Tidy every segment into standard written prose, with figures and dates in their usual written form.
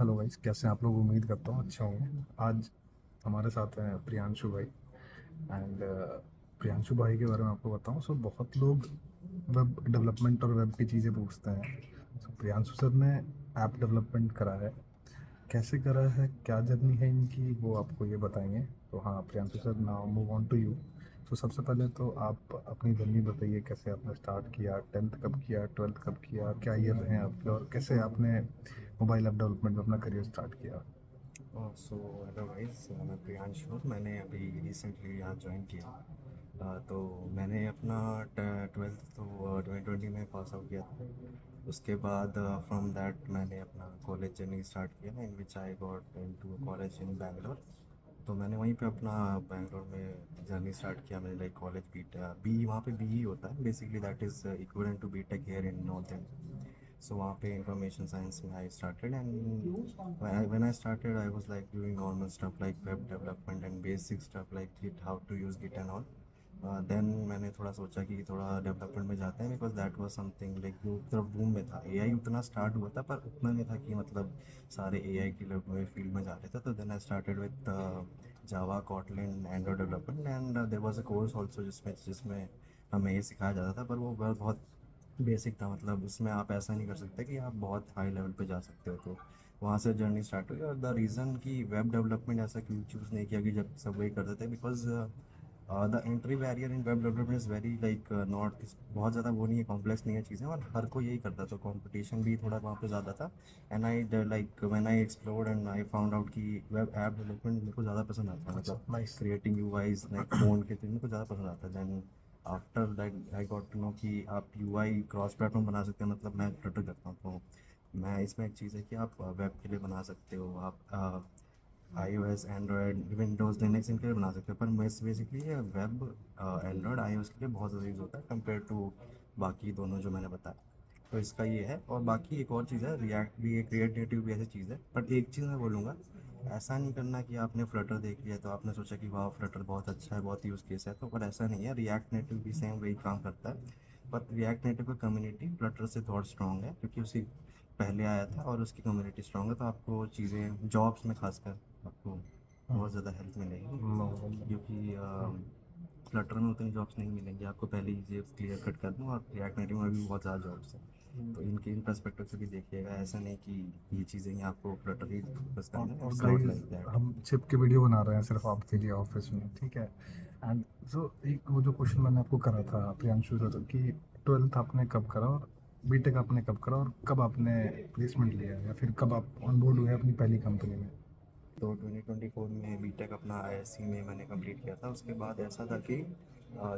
Hello guys, कैसे हैं आप लोग? उम्मीद करता हूँ अच्छे होंगे। आज हमारे साथ हैं प्रियांशु भाई। एंड प्रियांशु भाई के बारे में आपको बताऊं, सो बहुत लोग वेब डेवलपमेंट और वेब की चीज़ें पूछते हैं। सो प्रियांशु सर ने ऐप डेवलपमेंट करा है। कैसे करा है, क्या जर्नी है इनकी, वो आपको ये बताएंगे। तो हाँ Priyanshu sir, now move on to you. तो सबसे पहले तो आप अपनी जर्नी बताइए, कैसे आपने स्टार्ट किया, टेंथ कब किया, ट्वेल्थ कब किया, क्या ईयर रहे हैं आपके, और कैसे आपने मोबाइल ऐप डेवलपमेंट में अपना करियर स्टार्ट किया। सो हेलो गाइस, मैं प्रियांश हूँ। मैंने अभी रिसेंटली यहाँ ज्वाइन किया। तो मैंने अपना ट्वेल्थ तो 2020 में पास आउट किया था। उसके बाद फ्रॉम दैट मैंने अपना कॉलेज जर्नी स्टार्ट किया, in which I got into college in Bangalore. तो मैंने वहीं पे अपना बैंगलोर में जर्नी स्टार्ट किया। मैंने लाइक कॉलेज बी वहाँ पे बी ही होता है basically, that is equivalent to B tech here in north India. So वहाँ पे इंफॉर्मेशन साइंस में I started, and when I started I was like doing normal stuff like web development and basic stuff like Git, how to use Git and all. Then मैंने थोड़ा सोचा कि थोड़ा development में जाते हैं, because that was something like जो तरफ बूम में था। एआई उतना स्टार्ट हुआ था पर उतना नहीं था कि मतलब सारे एआई की लोग फील्ड में जा रहे थे। तो then I started with Java, Kotlin, Android development, and there was a course also जिसमें जिसमें हमें ये सिखाया जाता था, पर वो बहुत बेसिक था। मतलब उसमें आप ऐसा नहीं कर सकते कि आप बहुत हाई लेवल पे जा सकते हो। तो वहाँ से जर्नी स्टार्ट हुई। और द रीज़न कि वेब डेवलपमेंट ऐसा क्यों चूज़ नहीं किया कि जब सब वही करते थे, because the entry barrier in web development is very like not, बहुत ज़्यादा वो नहीं है, कॉम्प्लेक्स नहीं है चीज़ें, और हर कोई यही करता। तो कंपटीशन भी थोड़ा वहाँ पे ज़्यादा था। And I like when I explored and I found out कि वेब ऐप डेवलपमेंट मेरे को ज़्यादा पसंद आता है। अच्छा, मतलब nice. Creating UIs like phone के थ्रू मेरे को ज़्यादा पसंद आता है। Then after that I got to know कि आप यूआई क्रॉस प्लेटफॉर्म बना सकते हैं। मतलब मैं फ्लटर करता हूँ, तो मैं इसमें एक चीज़ है कि आप वेब के लिए बना सकते हो, आप iOS, एंड्रॉयड, विंडोज़, लिनक्स इनके लिए बना सकते हो। पर बेसिकली ये वेब एंड्रॉयड iOS के लिए बहुत ज़्यादा यूज़ होता है कंपेयर टू बाकी दोनों जो मैंने बताया। तो इसका ये है। और बाकी एक और चीज़ है, रिएक्ट भी एक रिएक्ट नेटिव भी ऐसी चीज़ है। बट एक चीज़ मैं बोलूँगा, ऐसा नहीं करना कि आपने फ्लटर देख लिया तो आपने सोचा कि वाह फ्लटर बहुत अच्छा है, बहुत यूज़ केस है। तो पर ऐसा नहीं है, रिएक्ट नेटिव भी सेम वही काम करता है। पर रिएक्ट नेटिव का कम्युनिटी फ्लटर से थोड़ा स्ट्रॉन्ग है, क्योंकि उसी पहले आया था और उसकी कम्युनिटी स्ट्रॉन्ग है। तो आपको चीज़ें जॉब्स में खासकर आपको बहुत ज़्यादा हेल्प मिलेगी, क्योंकि फ्लटर में उतनी जॉब्स नहीं मिलेंगी आपको। पहले ही ये क्लियर कट कर दूँ, और रिएक्ट नेटिव में भी बहुत ज़्यादा जॉब्स हैं। तो इनके इन पर्सपेक्टिव से भी देखिएगा, ऐसा नहीं कि ये चीज़ें ही आपको फ्लटर ही फोकस करना है, और it's not guys, like that. हम चिप के वीडियो बना रहे हैं सिर्फ आपके लिए ऑफिस में, ठीक है। एंड सो एक वो जो क्वेश्चन मैंने आपको करा था प्रियांशु सर कि ट्वेल्थ आपने कब करा, और बीटेक आपने कब करा, और कब आपने प्लेसमेंट लिया, या फिर कब आप ऑन बोर्ड हुए अपनी पहली कंपनी में। तो 2024 में बीटेक अपना आईएससी में मैंने कंप्लीट किया था। उसके बाद ऐसा था कि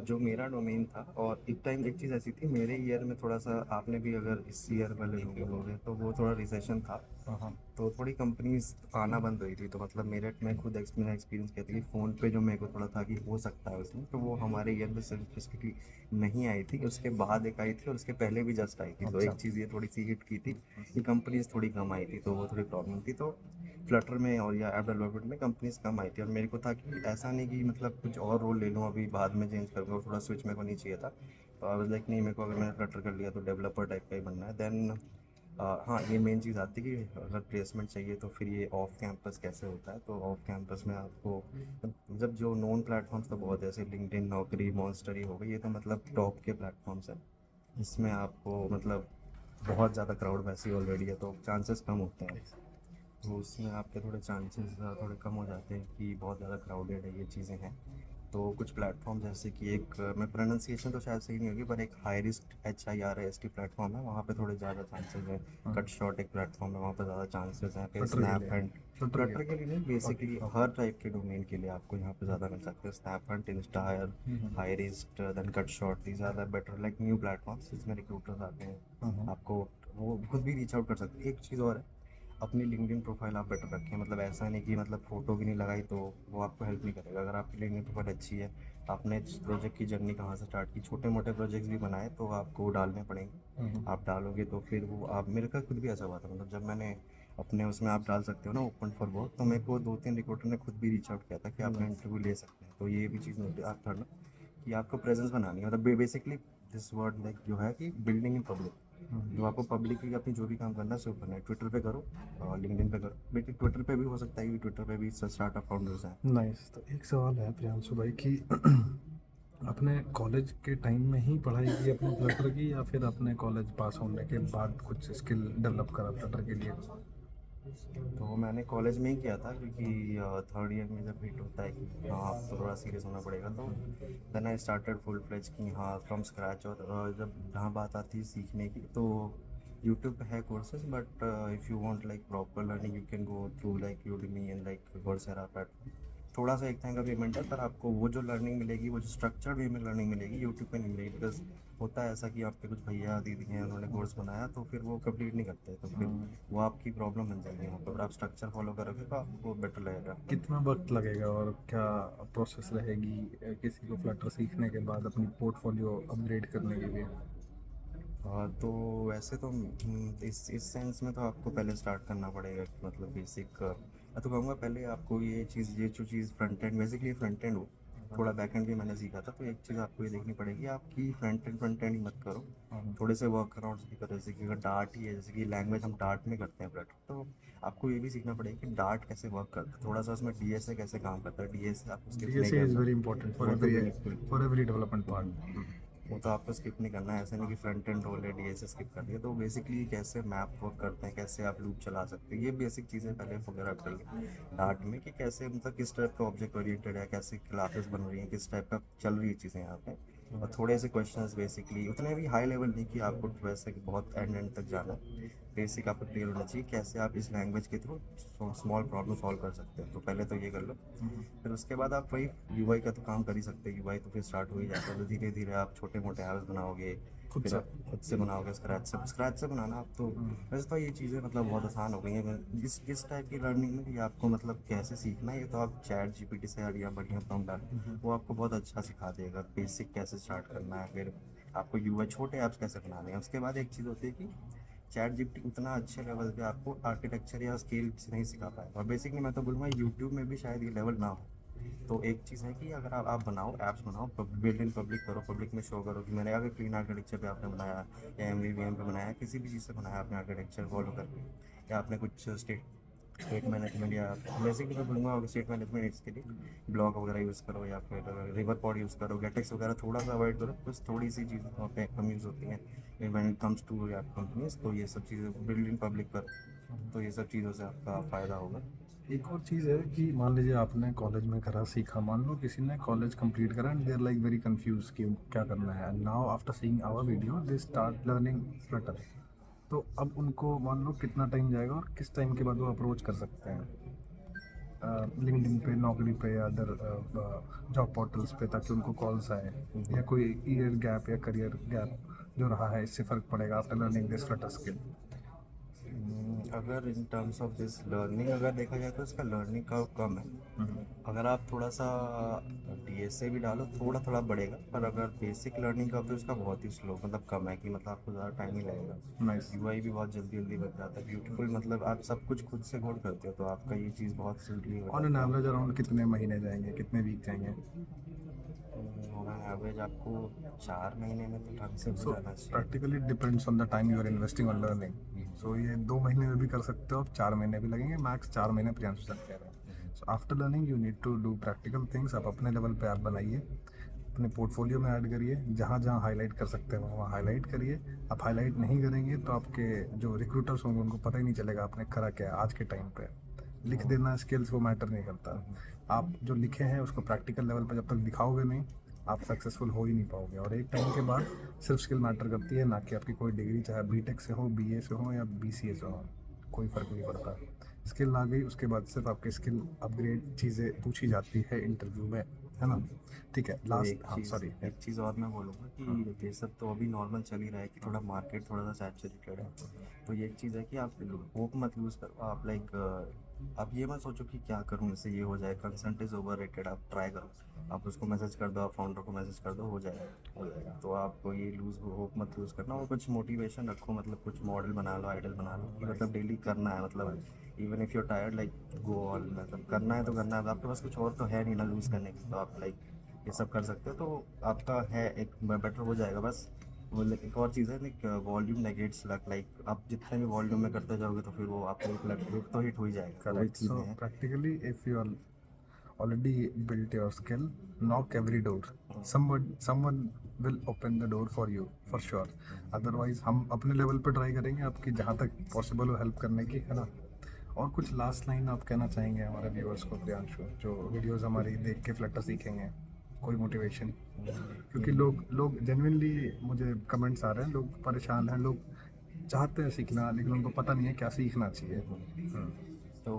जो मेरा डोमेन था, और एक टाइम एक चीज़ ऐसी थी मेरे ईयर में, थोड़ा सा आपने भी अगर इस ईयर वाले लोग बोलोगे तो वो थोड़ा रिसेशन था। हाँ हाँ। तो थोड़ी कंपनीज आना बंद हुई थी। तो मतलब मेरे मैं खुद मेरा एक्सपीरियंस कहती कि फ़ोन पे जो मेरे को थोड़ा था कि हो सकता है उसमें, तो वो हमारे ईयर में स्पेसिफिकली नहीं आई थी। उसके बाद एक आई थी, और उसके पहले भी जस्ट आई थी। तो अच्छा। एक चीज़ ये थोड़ी सी हिट की थी कि कंपनीज थोड़ी कम आई थी, तो वो थोड़ी प्रॉब्लम थी। तो फ्लटर में और या ऐप डेवलपमेंट में कंपनीज कम आई थी, और मेरे को था कि ऐसा नहीं कि मतलब कुछ और रोल ले लूँ अभी बाद में चेंज करूँगा, और थोड़ा स्विच मेरे को नहीं चाहिए था। तो आई वाज लाइक नहीं, मेरे को अगर मैंने फ्लटर कर लिया तो डेवलपर टाइप का ही बनना है। देन हाँ, ये मेन चीज़ आती है कि अगर प्लेसमेंट चाहिए तो फिर ये ऑफ कैंपस कैसे होता है। तो ऑफ कैंपस में आपको जब जो नोन प्लेटफॉर्म्स तो बहुत है, जैसे लिंक्डइन, नौकरी, मॉन्स्टर ही हो गई, ये तो मतलब टॉप के प्लेटफॉर्म्स हैं। इसमें आपको मतलब बहुत ज़्यादा क्राउड वैसे ही ऑलरेडी है, तो चांसेस कम होते हैं। तो उसमें आपके थोड़े चांसेस थोड़े कम हो जाते हैं कि बहुत ज़्यादा क्राउडेड है, ये चीज़ें हैं। तो कुछ प्लेटफॉर्म जैसे कि एक मैं प्रोनाउंसिएशन तो शायद सही नहीं होगी, पर एक हाई रिस्क HIRIST प्लेटफॉर्म है, वहाँ पे थोड़े ज़्यादा चांसेस हैं। कट शॉट एक प्लेटफॉर्म है, वहाँ पे ज़्यादा चांसेस हैं। फिर फ्लटर के स्नैप लिए। हंट, फ्लटर के फ्लटर के लिए नहीं, लिए। Okay basically okay. हर टाइप के डोमेन के लिए आपको यहाँ पे ज़्यादा मिल सकते हैं। Snaphunt, Instahyre, Hirist, then Cutshort, these are the better like new platforms जिसमें रिक्रूटर्स आते हैं। आपको वो खुद भी रीच आउट कर सकते हैं। एक चीज़ और है, अपनी लिंक्डइन प्रोफाइल आप बेटर रखें। मतलब ऐसा नहीं कि मतलब फ़ोटो भी नहीं लगाई तो वो आपको हेल्प नहीं करेगा। अगर आपकी लिंक्डइन प्रोफाइल अच्छी है, आपने इस प्रोजेक्ट की जर्नी कहाँ से स्टार्ट की, छोटे मोटे प्रोजेक्ट्स भी बनाए तो आपको डालने पड़ेंगे। आप डालोगे तो फिर वो आप, मेरे का खुद भी ऐसा हुआ था। मतलब जब मैंने अपने उसमें, आप डाल सकते हो ना ओपन फॉर वर्क, तो मेरे को 2-3 रिक्रूटर ने खुद भी रीच आउट किया था कि आप नाइस। इंटरव्यू ले सकते हैं। तो ये भी चीज़ नोट आप करना कि आपको प्रेजेंस बनानी है। मतलब बेसिकली दिस वर्ड लाइक जो है कि बिल्डिंग इन पब्लिक, तो आपको पब्लिकली अपनी जो भी काम करना है सिर्फ करना है, ट्विटर पे करो और लिंक्डइन पे करो। बेटे ट्विटर पे भी हो सकता है कि ट्विटर पे भी स्टार्टअप फाउंडर्स हैं। नाइस। तो एक सवाल है प्रियांशु भाई कि अपने कॉलेज के टाइम में ही पढ़ाई की अपने फ्लटर की, या फिर अपने कॉलेज पास होने के बाद कुछ स्किल डेवलप करा फ्लटर के लिए? तो मैंने कॉलेज में ही किया था, क्योंकि थर्ड ईयर में जब हिट होता है कि हाँ आप तो थोड़ा सीरियस होना पड़ेगा, तो then I started full fledge की हाँ फ्रॉम स्क्रैच। और जब जहाँ बात आती है सीखने की, तो यूट्यूब पे है courses, but if you want like proper learning you can go through like Udemy and like coursera platform. थोड़ा सा एक टाइम का पेमेंट है, पर आपको वो जो लर्निंग मिलेगी, वो जो स्ट्रक्चर्ड वे में लर्निंग मिलेगी, यूट्यूब पे नहीं मिलेगी। बिकॉज होता है ऐसा कि आपके कुछ भैया दीदी हैं, उन्होंने कोर्स बनाया तो फिर वो कंप्लीट नहीं करते, तो फिर वो आपकी प्रॉब्लम बन जाएगी वहाँ पर। अगर आप स्ट्रक्चर फॉलो करोगे तो आपको बेटर लगेगा। कितना वक्त लगेगा और क्या प्रोसेस रहेगी किसी को फ्लटर सीखने के बाद अपनी पोर्टफोलियो अपग्रेड करने के लिए? हाँ, तो वैसे तो इस सेंस में तो आपको पहले स्टार्ट करना पड़ेगा कि मतलब बेसिक, मैं तो कहूँगा पहले आपको ये जो चीज़ front end, basically front end हो, थोड़ा बैक एंड भी मैंने सीखा था। तो एक चीज़ आपको ये देखनी पड़ेगी, आपकी फ्रंट एंड ही मत करो, थोड़े से वर्क अराउंड्स भी करो। जैसे कि अगर डार्ट ही है, जैसे कि लैंग्वेज हम डार्ट में करते हैं फ्लटर, तो आपको ये भी सीखना पड़ेगा कि डार्ट कैसे वर्क करता है, थोड़ा सा उसमें डीएसए कैसे काम करता है। डीएसए आपको स्किप नहीं डीएसए इज़ करना। वेरी इंपॉर्टेंट वो तो बिल्कुल, फॉर एवरी डेवलपमेंट पार्ट। वो तो आपको स्किप नहीं करना है। ऐसा नहीं कि फ्रंट एंड रोल है डीएसए स्किप कर दिया। तो बेसिकली कैसे मैप वर्क करते हैं, कैसे आप लूप चला सकते हैं, ये बेसिक चीज़ें पहले वगैरह कर लें डार्ट में, कि कैसे मतलब किस टाइप का ऑब्जेक्ट ओरिएंटेड है, कैसे क्लासेस बन रही हैं, किस टाइप का चल रही है चीज़ें यहाँ पे। और थोड़े से क्वेश्चंस बेसिकली, उतने भी हाई लेवल नहीं कि आपको वैसे कि बहुत एंड तक जाना है। बेसिक आपको क्लियर होना चाहिए कैसे आप इस लैंग्वेज के थ्रू स्मॉल प्रॉब्लम सॉल्व कर सकते हैं। तो पहले तो ये कर लो, फिर उसके बाद आप वही यूआई का तो काम कर ही सकते हैं। यूआई तो फिर स्टार्ट हो ही जाता है, तो धीरे धीरे आप छोटे मोटे ऐप्स बनाओगे, खुद फिर से। आप खुद से बनाओगे स्क्रैच से बनाना आप तो। वैसे तो ये चीज़ें मतलब बहुत आसान हो गई हैं जिस टाइप की लर्निंग में, कि आपको मतलब कैसे सीखना है, ये तो आप चैट जीपीटी से या बढ़िया प्रॉम्प्ट डाल, वो आपको बहुत अच्छा सिखा देगा बेसिक कैसे स्टार्ट करना है, फिर आपको यूआई छोटे ऐप्स कैसे बनाने हैं। उसके बाद एक चीज़ होती है कि चैट जीपीटी उतना अच्छे लेवल पे आपको आर्किटेक्चर या स्केल नहीं सिखा पाएगा। और बेसिकली मैं तो बोलूँगा यूट्यूब में भी शायद ये लेवल ना हो। तो एक चीज़ है कि अगर आप बनाओ ऐप्स बनाओ, बिल्ड इन पब्लिक करो, पब्लिक में शो करो कि मैंने अगर क्लीन आर्किटेक्चर पे आपने बनाया, या एमवीवीएम पे बनाया, किसी भी चीज़ से बनाया आपने आर्किटेक्चर फॉलो करके, या आपने कुछ स्टेट मैनेजमेंट, या बेसिकली मैं बोलूँगा स्टेट मैनेजमेंट इसके लिए ब्लॉग वगैरह यूज़ करो, या फिर रिवर पॉड यूज़ करो, गेटेक्स वगैरह थोड़ा सा अवॉइड करो। कुछ थोड़ी सी चीज़ें वहाँ पे कम यूज़ होती हैं व्हेन इट कम्स टू या कंपनीज। तो ये सब चीज़ें बिल्ड इन पब्लिक करो, तो ये सब चीज़ों से आपका फ़ायदा होगा। एक और चीज़ है कि मान लीजिए आपने कॉलेज में करा सीखा, मान लो किसी ने कॉलेज कंप्लीट करा and they are like very confuse कि क्या करना है, and now after seeing our video they start learning Flutter. तो अब उनको मान लो कितना टाइम जाएगा और किस टाइम के बाद वो अप्रोच कर सकते हैं लिंक्डइन पे, नौकरी पे, या अदर जॉब पोर्टल्स पे, ताकि उनको कॉल्स आए, या कोई ईयर गैप या करियर गैप जो रहा है इससे फ़र्क पड़ेगा after learning this Flutter skill? अगर in terms of this learning अगर देखा जाए तो इसका लर्निंग कर्व कम है। अगर आप थोड़ा सा डीएसए भी डालो, थोड़ा थोड़ा बढ़ेगा, पर अगर बेसिक लर्निंग कर्व तो इसका बहुत ही स्लो, मतलब कम है, कि मतलब आपको ज़्यादा टाइम ही लगेगा। नाइस। यूआई भी बहुत जल्दी जल्दी बन जाता है, ब्यूटीफुल, मतलब आप सब कुछ खुद से कोड करते हो, तो आपका ये चीज़ बहुत सिंपली हो ऑन एन जाता एवरेज है। अराउंड कितने महीने जाएंगे, कितने वीक जाएंगे? ऑन एवरेज आपको 4 महीने में तो ढंग से हो सो जाना चाहिए। Practically depends on the time you are investing on learning. So ये 2 महीने में भी कर सकते हो आप, 4 महीने भी लगेंगे, मैक्स 4 महीने प्रियांशु सर कह रहे हैं। So after learning you need to do practical things. आप अपने लेवल पे ऐप बनाइए, अपने पोर्टफोलियो में ऐड करिए, जहाँ जहाँ हाईलाइट कर सकते हैं वहाँ हाईलाइट करिए। आप हाईलाइट नहीं करेंगे तो आपके जो रिक्रूटर्स होंगे उनको पता ही नहीं चलेगा आपने करा क्या है आज के टाइम पे। लिख देना स्किल्स वो मैटर नहीं करता, आप जो लिखे हैं उसको प्रैक्टिकल लेवल पर जब तक दिखाओगे नहीं, आप सक्सेसफुल हो ही नहीं पाओगे। और एक टाइम के बाद सिर्फ स्किल मैटर करती है, ना कि आपकी कोई डिग्री, चाहे बीटेक से हो, बीए से हो, या बीसीए से हो, कोई फ़र्क नहीं पड़ता। स्किल आ गई उसके बाद सिर्फ आपकी स्किल अपग्रेड चीज़ें पूछी जाती है इंटरव्यू में, है ना? ठीक है, तो लास्ट, हाँ सॉरी। एक चीज़ और मैं बोलूँगा कि ये सब तो अभी नॉर्मल चल ही रहा है, कि थोड़ा मार्केट थोड़ा सा सैचुरेटेड है। तो ये एक चीज़ है कि आप होप मत लूज़ करो। आप लाइक आप ये मत सोचो कि क्या करूँ इससे ये हो जाए, कंसंट इज़ ओवर रेटेड। आप ट्राई करो, आप उसको मैसेज कर दो, आप फाउंडर को मैसेज कर दो, हो जाएगा। तो आपको ये होप मत लूज़ करना, और कुछ मोटिवेशन रखो, मतलब कुछ मॉडल बना लो, आइडल बना लो, कि मतलब डेली करना है, मतलब even if you tired like go all, मतलब करना है तो करना है। आपके पास कुछ और तो है नहीं ना लूज़ करने की, तो आप लाइक ये सब कर सकते हो, तो आपका है एक बेटर हो जाएगा बस। वो एक और चीज़ है like volume negates luck, like आप जितने भी वॉल्यूम में करते जाओगे तो फिर वो आपको एक लक हिट तो हिट हो ही जाएगा, तो वही Correct. चीज़ें So हैं। practically, if you are already built your skill, knock every door. Someone will open the door for you for sure. Otherwise हम अपने लेवल पे ट्राई करेंगे आपकी जहाँ तक पॉसिबल हो हेल्प करने की, है ना। और कुछ लास्ट लाइन आप कहना चाहेंगे हमारे व्यूअर्स को प्रियांशु, जो वीडियोस हमारी देख के फ्लटर सीखेंगे, कोई मोटिवेशन? क्योंकि लोग लोग जेन्युइनली मुझे कमेंट्स आ रहे हैं, लोग परेशान हैं, लोग चाहते हैं सीखना लेकिन उनको पता नहीं है क्या सीखना चाहिए। तो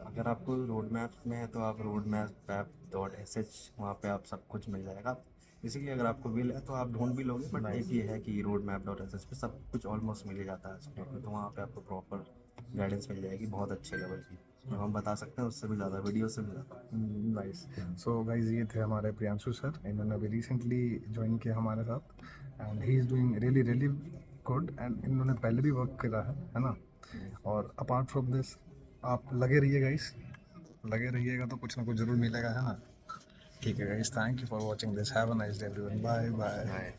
अगर आपको रोड मैप में है तो आप road map app dot S H, वहाँ पे आप सब कुछ मिल जाएगा। बेसिकली अगर आपको विल है तो आप ढूंढ भी लोगे, बट एक ये है कि road map dot S H पे सब कुछ ऑलमोस्ट मिल ही जाता है आजकल में, तो वहाँ पे आपको प्रॉपर गाइडेंस मिल जाएगी बहुत अच्छे लेवल की, जो हम बता सकते हैं उससे भी ज़्यादा, वीडियो से भी ज़्यादा। नाइस। सो गाइज, ये थे हमारे प्रियांशु सर, इन्होंने अभी रिसेंटली ज्वाइन किया हमारे साथ and he is doing really really good, and इन्होंने पहले भी वर्क करा है ना। और अपार्ट फ्रॉम दिस, आप लगे रहिए गाइस, लगे रहिएगा तो कुछ ना कुछ ज़रूर मिलेगा, है ना। ठीक है guys, thank you for watching this, have a nice day everyone, bye bye.